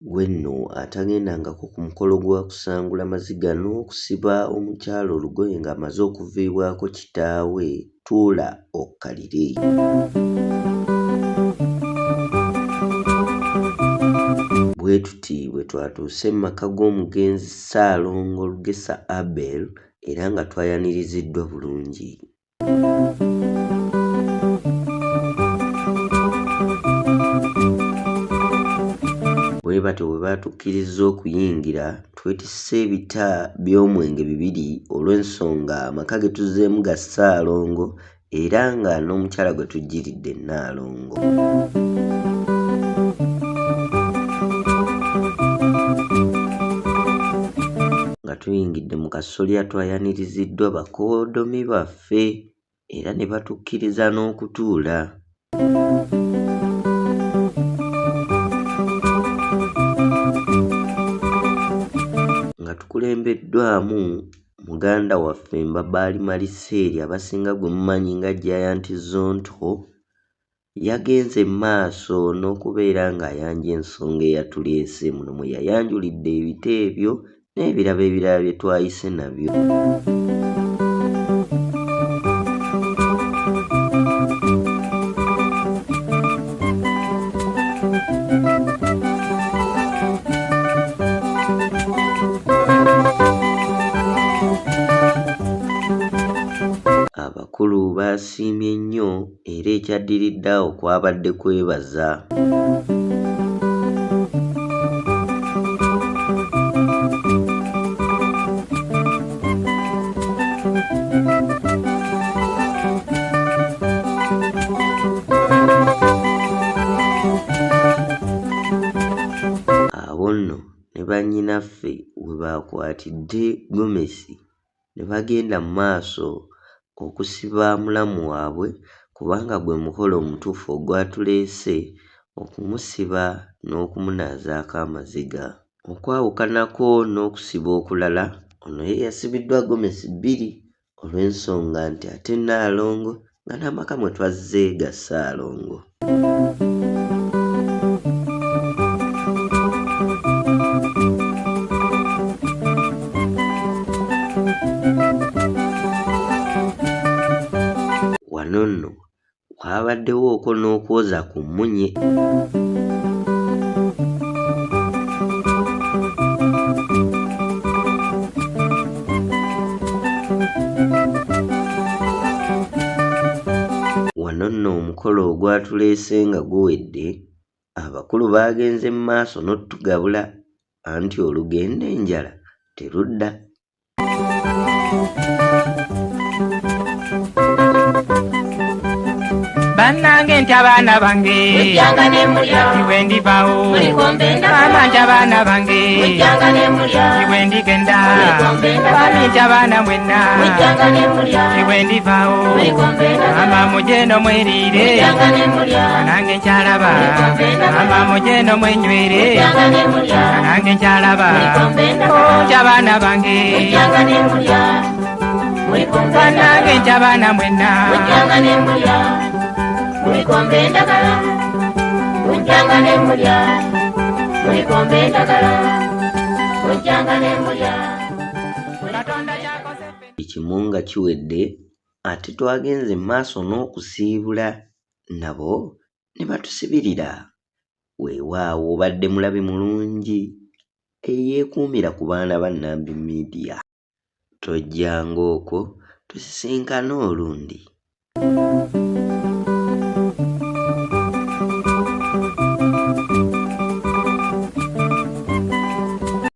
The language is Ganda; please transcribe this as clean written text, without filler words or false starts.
Gwe nno atagendangako ku mukolo gwa kusangula maziga n'okusiba omukyala olugoye ng'amaze okuviibwako kitaawe, tuula okkalire. Bwe tuti bwe twatuuse mu maka g'omugenzi Ssaalongo Lugesa Abel era nga twayaniriziddwa bulungi. Bwe batyo bwe baatukkiriza okuyingira twetisse ebita by'omwenge 2 olw'ensonga amaka ge tuzzeemu ga Ssaalongo era nga n'omukyala gwe tujjiridde Nnaalongo. Nga tuyingidde mu kasolya twayaniriziddwa bakoodomi baffe era ne batukkiriza n'okutuula. Nga tukulembeddwamu muganda waffe Mbabaali Maliseeri abasinga gwe mumanyi nga Giant Zonto, yagenze maaso n'okubeera ng'ayanja ensonga eyatuleese. Muno mwe yayanjulidde ebita ebyo n'ebirabo ebirala bye twayise nabyo. Abakulu baasiimye nnyo era ekyaddiridde awo kwabadde kwebaza. Abo nno ne bannyinaffe we baakwatidde gomesi ne bagenda mu maaso okusiba mulamu waabwe kubanga gwe mukolo omutuufu ogwatuleese okumusiba n'okumunaazaako amaziga. Okwawukanako n'okusiba okulala, ono ye yasibiddwa gomesi 2 olw'ensonga nti ate Nnaalongo nga n'amaka mwe twazze ga Ssaalongo. Wano nno kwabaddewooko n'okwoza ku mmunye. Wano nno omukolo ogwatuleese nga guwedde, abakulu baagenze mu maaso n'otugabula anti olugenda enjala terudda. Bannange nti abaana bange iwe ndibaawo, maama nti abaana bange iwe ndigenda, baami nti abaana mwenna iwe ndibaawo, maama mugendo mweriire, nange nkyalaba, maama mugendo mwenywere, nange nkyalaba, nti abaana bange bannange nti abaana mwenna mulikombe endagala, mujjanga ne mulya, mulikombe endagala, mujjanga ne mulya. Ekimunga kiwedde ate twagenze maaso n'okusiibula nabo ne batusibirira. Weewaawo obadde mulabi mulungi eyeekuumira ku baana ba Nambi Media. Tojjanga okwo tusisinkane olundi.